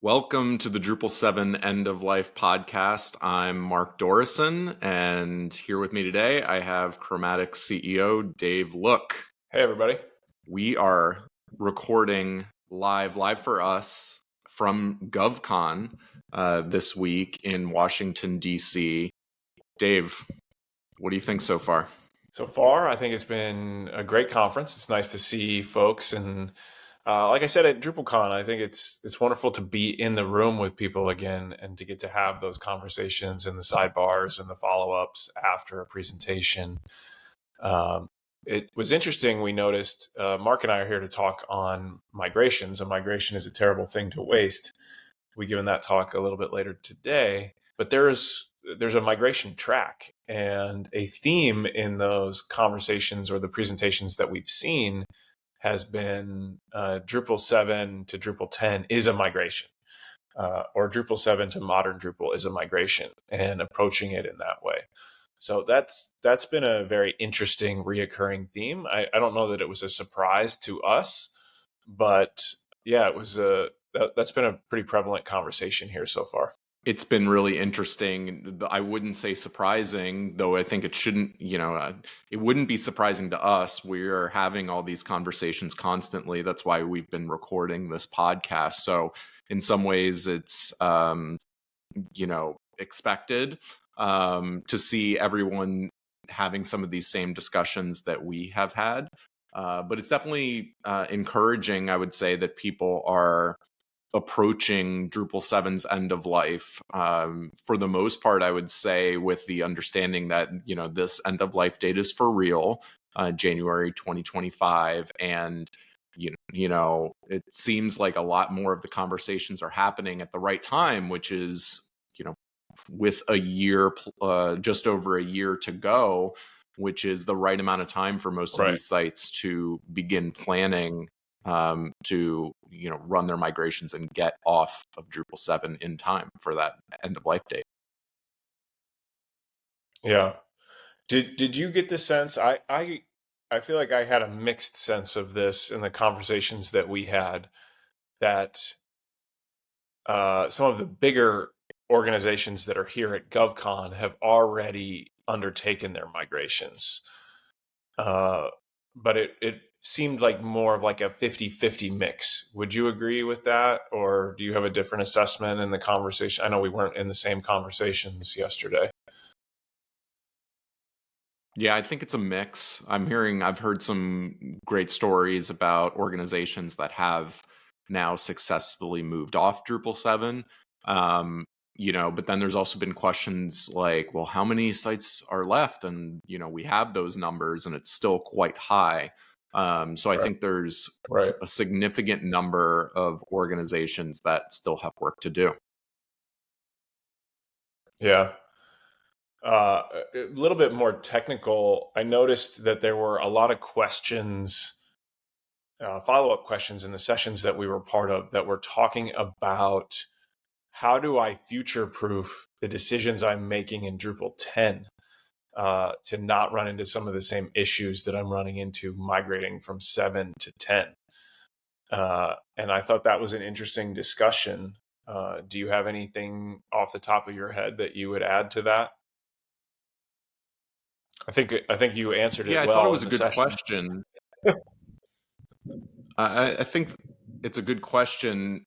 Welcome to the Drupal 7 End of Life podcast. I'm Mark Dorison, and here with me today I have Chromatic CEO Dave Look. Hey, everybody. We are recording live for us from GovCon this week in Washington, D.C. Dave, what do you think so far? So far, I think it's been a great conference. It's nice to see folks, and like I said at DrupalCon, I think it's wonderful to be in the room with people again and to get to have those conversations and the sidebars and the follow-ups after a presentation. It was interesting. We noticed Mark and I are here to talk on migrations. A migration is a terrible thing to waste. We've given that talk a little bit later today, but there's a migration track, and a theme in those conversations or the presentations that we've seen has been Drupal 7 to Drupal 10 is a migration, or Drupal 7 to modern Drupal is a migration, and approaching it in that way. So that's been a very interesting reoccurring theme. I don't know that it was a surprise to us, but yeah, it was that's been a pretty prevalent conversation here so far. It's been really interesting. I wouldn't say surprising, though I think it shouldn't, it wouldn't be surprising to us. We're having all these conversations constantly. That's why we've been recording this podcast. So in some ways it's, expected to see everyone having some of these same discussions that we have had. But it's definitely encouraging, I would say, that people are approaching Drupal 7's end of life. For the most part, I would say, with the understanding that, this end of life date is for real, January 2025. And, it seems like a lot more of the conversations are happening at the right time, which is, with a year, just over a year to go, which is the right amount of time for most of these sites to begin planning to run their migrations and get off of Drupal 7 in time for that end of life date. Yeah. Did you get the sense? I feel like I had a mixed sense of this in the conversations that we had, that some of the bigger organizations that are here at GovCon have already undertaken their migrations. But it seemed like more of like a 50-50 mix. Would you agree with that? Or do you have a different assessment in the conversation? I know we weren't in the same conversations yesterday. Yeah, I think it's a mix. I've heard some great stories about organizations that have now successfully moved off Drupal 7. But then there's also been questions like, well, how many sites are left? And, we have those numbers and it's still quite high. So I think there's a significant number of organizations that still have work to do. Yeah. A little bit more technical, I noticed that there were a lot of questions, follow-up questions in the sessions that we were part of that were talking about how do I future-proof the decisions I'm making in Drupal 10 to not run into some of the same issues that I'm running into migrating from 7 to 10. And I thought that was an interesting discussion. Do you have anything off the top of your head that you would add to that? I think you answered it well. Yeah, I thought it was a good question. I think it's a good question,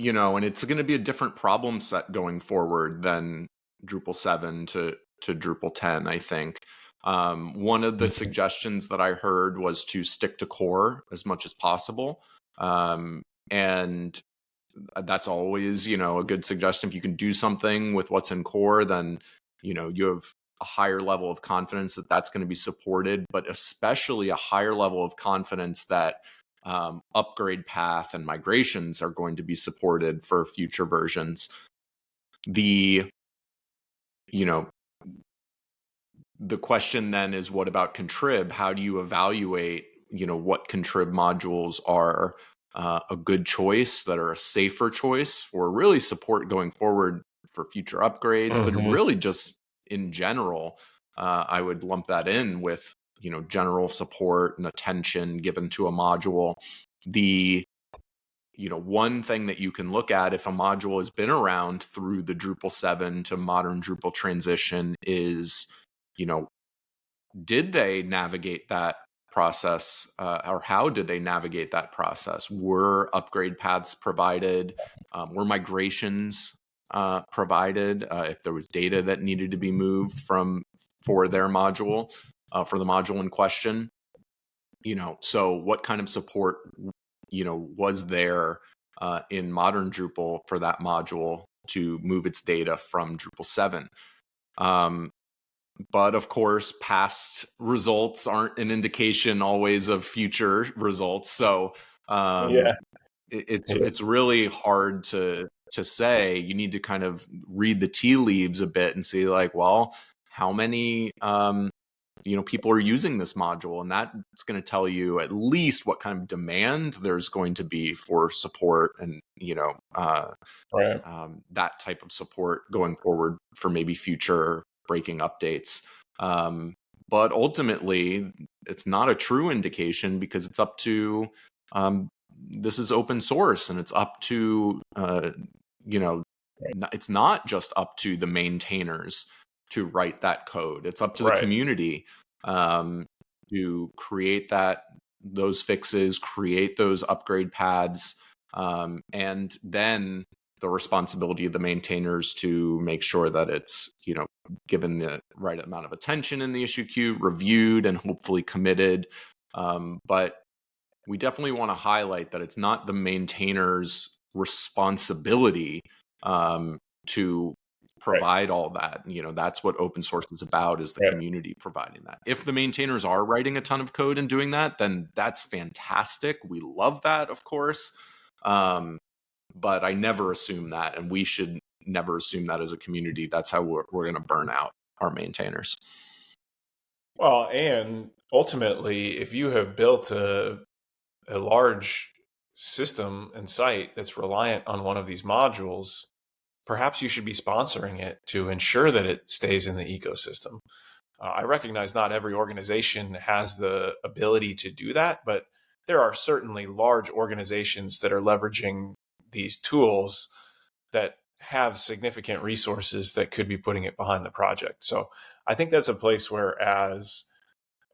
and it's going to be a different problem set going forward than Drupal 7 to Drupal 10, I think. One of the suggestions that I heard was to stick to core as much as possible. And that's always, a good suggestion. If you can do something with what's in core, then, you have a higher level of confidence that that's going to be supported, but especially a higher level of confidence that upgrade path and migrations are going to be supported for future versions. The question then is, what about contrib? How do you evaluate, what contrib modules are a good choice, that are a safer choice for really support going forward for future upgrades, but really just in general, I would lump that in with, general support and attention given to a module. The one thing that you can look at if a module has been around through the Drupal 7 to modern Drupal transition is, did they navigate that process, or how did they navigate that process? Were upgrade paths provided? Were migrations provided? If there was data that needed to be moved for their module, for the module in question, so what kind of support, was there in modern Drupal for that module to move its data from Drupal 7? But of course, past results aren't an indication always of future results. So Yeah. it's really hard to say. You need to kind of read the tea leaves a bit and see, like, well, how many people are using this module, and that's going to tell you at least what kind of demand there's going to be for support, and Right. that type of support going forward for maybe future breaking updates. But ultimately, it's not a true indication, because it's up to this is open source, and it's up to it's not just up to the maintainers to write that code. It's up to the Right. community to create those fixes, create those upgrade paths, and then the responsibility of the maintainers to make sure that it's given the right amount of attention in the issue queue, reviewed, and hopefully committed. But we definitely want to highlight that it's not the maintainers' responsibility to provide all that. That's what open source is about, is the Right. community providing that. If the maintainers are writing a ton of code and doing that, then that's fantastic. We love that, of course. But I never assume that, and we should never assume that as a community. That's how we're going to burn out our maintainers. Well, and ultimately, if you have built a large system and site that's reliant on one of these modules, perhaps you should be sponsoring it to ensure that it stays in the ecosystem. I recognize not every organization has the ability to do that, but there are certainly large organizations that are leveraging these tools that have significant resources that could be putting it behind the project. So I think that's a place where, as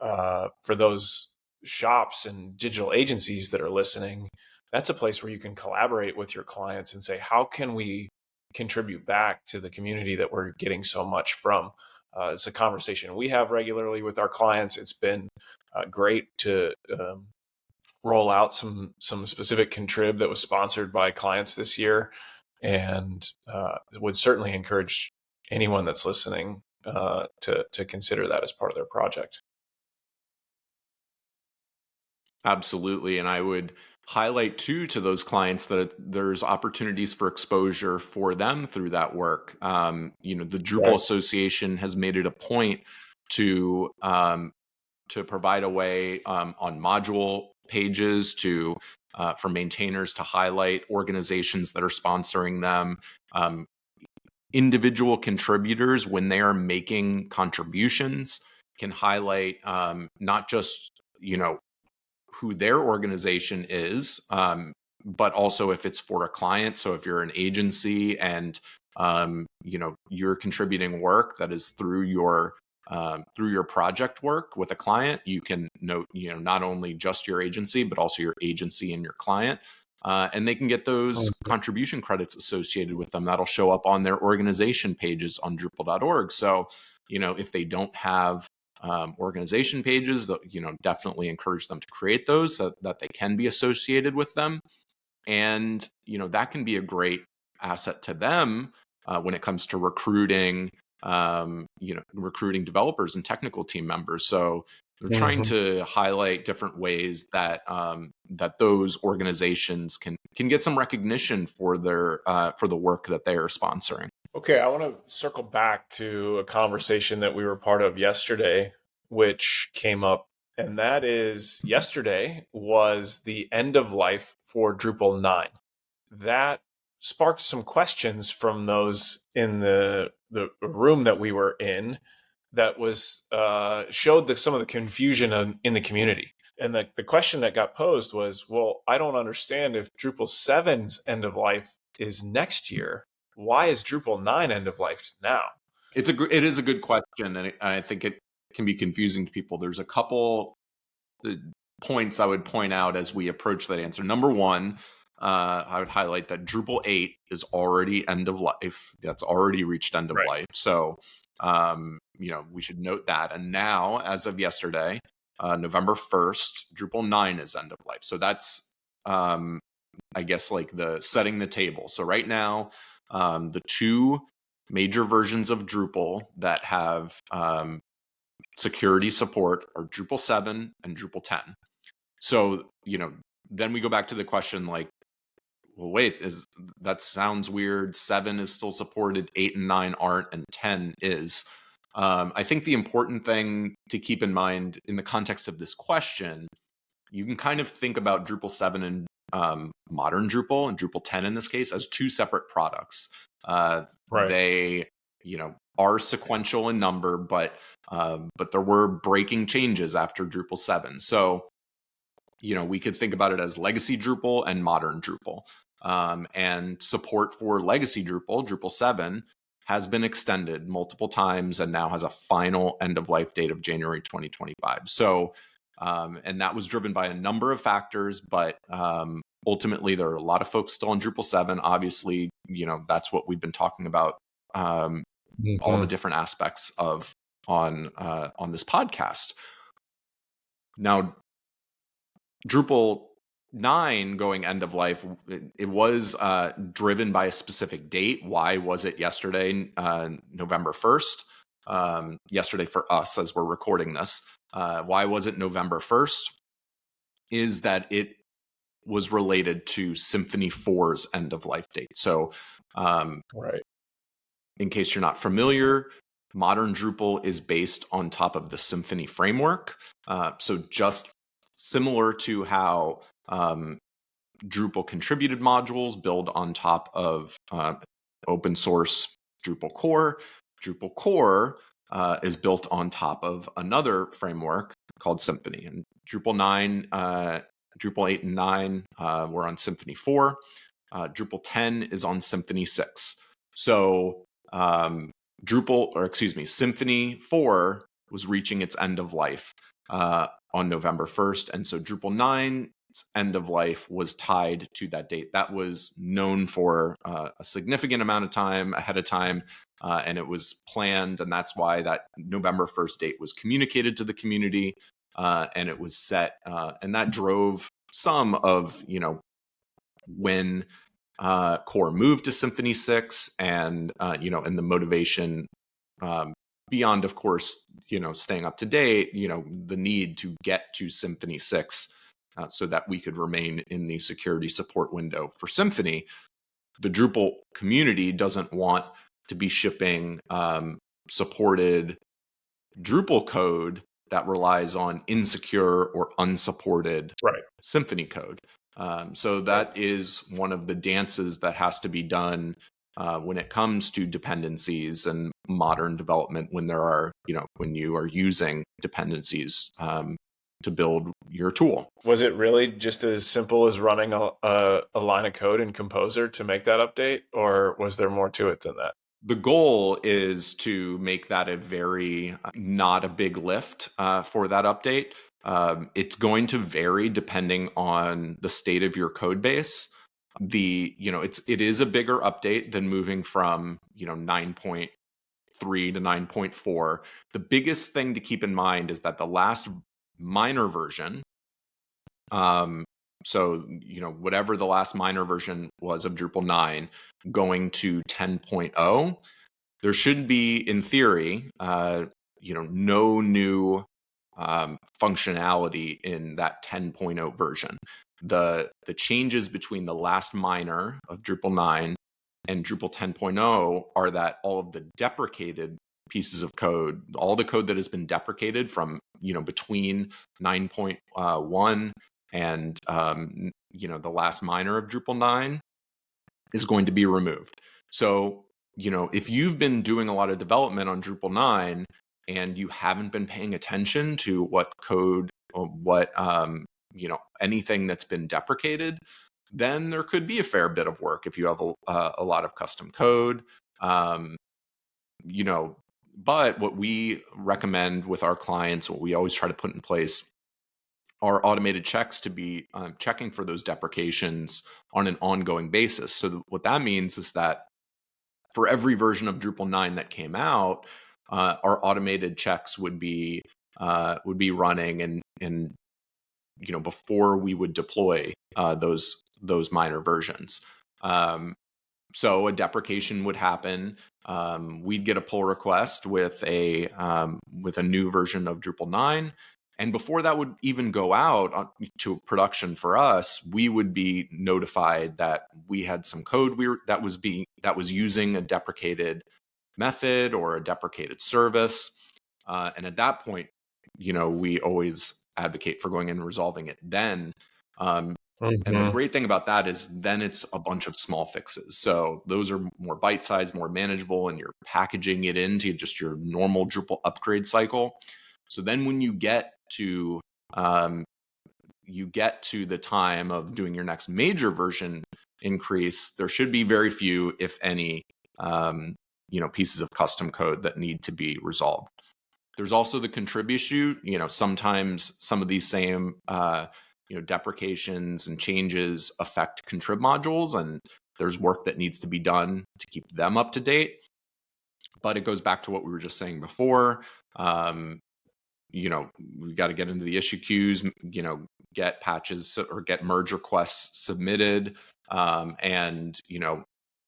for those shops and digital agencies that are listening, that's a place where you can collaborate with your clients and say, how can we contribute back to the community that we're getting so much from? It's a conversation we have regularly with our clients. It's been great to roll out some specific contrib that was sponsored by clients this year, and would certainly encourage anyone that's listening to consider that as part of their project. Absolutely. And I would highlight too to those clients that there's opportunities for exposure for them through that work. The Drupal Right. Association has made it a point to provide a way on module pages for maintainers to highlight organizations that are sponsoring them. Individual contributors, when they are making contributions, can highlight not just who their organization is, but also if it's for a client. So if you're an agency and you're contributing work that is through your project work with a client, you can note not only just your agency, but also your agency and your client, and they can get those contribution credits associated with them. That'll show up on their organization pages on Drupal.org. So if they don't have organization pages, definitely encourage them to create those so that they can be associated with them. And that can be a great asset to them when it comes to recruiting developers and technical team members. So we're trying to highlight different ways that those organizations can get some recognition for for the work that they are sponsoring. Okay, I want to circle back to a conversation that we were part of yesterday, which came up, and that is, yesterday was the end of life for Drupal 9. That sparked some questions from those in the room that we were in, that was showed some of the confusion in the community. And the question that got posed was, well, I don't understand if Drupal 7's end of life is next year. Why is Drupal 9 end of life now? It is a good question, and I think it can be confusing to people. There's a couple points I would point out as we approach that answer. Number one, I would highlight that Drupal 8 is already end of life. That's already reached end of life. So, we should note that. And now, as of yesterday, November 1st, Drupal 9 is end of life. So that's, I guess, like the setting the table. So right now, the two major versions of Drupal that have security support are Drupal 7 and Drupal 10. So, then we go back to the question like, well, wait, that sounds weird. 7 is still supported, 8 and 9 aren't, and 10 is. I think the important thing to keep in mind in the context of this question, you can kind of think about Drupal 7 and modern Drupal and Drupal 10 in this case as two separate products. They, are sequential in number, but there were breaking changes after Drupal 7. So, we could think about it as legacy Drupal and modern Drupal. And support for legacy Drupal, Drupal 7, has been extended multiple times and now has a final end of life date of January 2025. So, and that was driven by a number of factors, but ultimately there are a lot of folks still on Drupal 7. Obviously, that's what we've been talking about, all the different aspects of on this podcast. Now, Drupal 9 going end of life, it was driven by a specific date. Why was it yesterday, November 1st? Yesterday for us as we're recording this. Why was it November 1st? Is that it was related to Symfony 4's end of life date. So, in case you're not familiar, modern Drupal is based on top of the Symfony framework. So just similar to how Drupal contributed modules build on top of open source Drupal core. Drupal core is built on top of another framework called Symfony. And Drupal 9, Drupal 8 and 9 were on Symfony 4. Drupal 10 is on Symfony 6. So Symfony 4 was reaching its end of life on November 1st. And so Drupal 9's end of life was tied to that date. That was known for a significant amount of time ahead of time, and it was planned. And that's why that November 1st date was communicated to the community, and it was set. And that drove some of, when core moved to Symfony 6 and, and the motivation beyond, of course, staying up to date, the need to get to Symfony 6 so that we could remain in the security support window for Symfony. The Drupal community doesn't want to be shipping supported Drupal code that relies on insecure or unsupported Symfony code. So that is one of the dances that has to be done when it comes to dependencies and modern development, when there are, when you are using dependencies to build your tool. Was it really just as simple as running a line of code in Composer to make that update, or was there more to it than that? The goal is to make that not a big lift for that update. It's going to vary depending on the state of your code base. It is a bigger update than moving from 9.3 to 9.4. The biggest thing to keep in mind is that the last minor version, whatever the last minor version was of Drupal 9 going to 10.0, there should be, in theory, no new functionality in that 10.0 version. The changes between the last minor of Drupal 9 and Drupal 10.0 are that all of the deprecated pieces of code, all the code that has been deprecated from between 9.1 and the last minor of Drupal 9 is going to be removed. So if you've been doing a lot of development on Drupal 9 and you haven't been paying attention to what code what anything that's been deprecated, then there could be a fair bit of work if you have a lot of custom code. But what we recommend with our clients, what we always try to put in place, are automated checks to be checking for those deprecations on an ongoing basis. So what that means is that for every version of Drupal 9 that came out, our automated checks would be running, and before we would deploy those minor versions. So a deprecation would happen. We'd get a pull request with a new version of Drupal 9. And before that would even go out to production for us, we would be notified that we had some code that was using a deprecated method or a deprecated service. And at that point, we always advocate for going in and resolving it then. And the great thing about that is then it's a bunch of small fixes. So those are more bite-sized, more manageable, and you're packaging it into just your normal Drupal upgrade cycle. So then when you get to the time of doing your next major version increase, there should be very few, if any, pieces of custom code that need to be resolved. There's also the contrib issue. Sometimes some of these same deprecations and changes affect contrib modules, and there's work that needs to be done to keep them up to date. But it goes back to what we were just saying before. We got to get into the issue queues, get patches or get merge requests submitted. And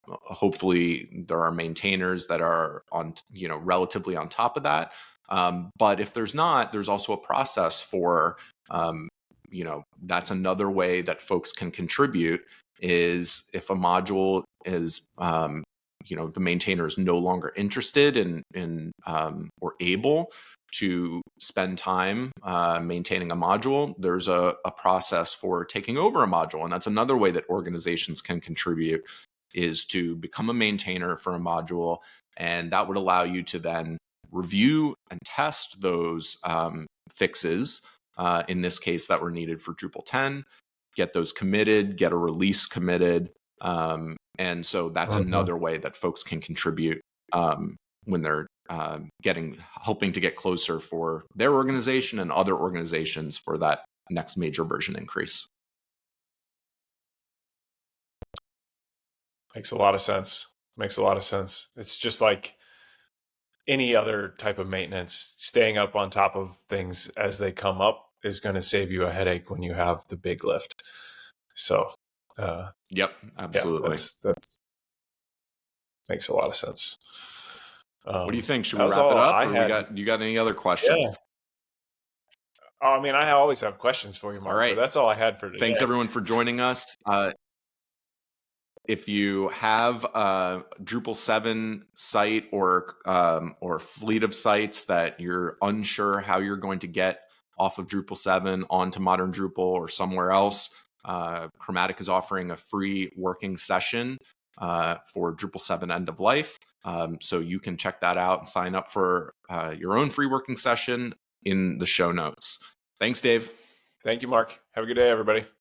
hopefully there are maintainers that are on, relatively on top of that. But if there's not, there's also a process for, that's another way that folks can contribute, is if a module is, the maintainer is no longer interested in or able to spend time maintaining a module, there's a process for taking over a module. And that's another way that organizations can contribute, is to become a maintainer for a module. And that would allow you to then review and test those fixes, in this case that were needed for Drupal 10, get those committed, get a release committed. And so that's another way that folks can contribute when they're hoping to get closer for their organization and other organizations for that next major version increase. Makes a lot of sense. It's just like any other type of maintenance. Staying up on top of things as they come up is going to save you a headache when you have the big lift. So, yep, absolutely. Yeah, that's makes a lot of sense. What do you think? Should we wrap it up? Or you got any other questions? Yeah. I mean, I always have questions for you, Mark. All right. But that's all I had for today. Thanks everyone for joining us. If you have a Drupal 7 site or fleet of sites that you're unsure how you're going to get off of Drupal 7 onto modern Drupal or somewhere else, Chromatic is offering a free working session for Drupal 7 end of life. So you can check that out and sign up for your own free working session in the show notes. Thanks, Dave. Thank you, Mark. Have a good day, everybody.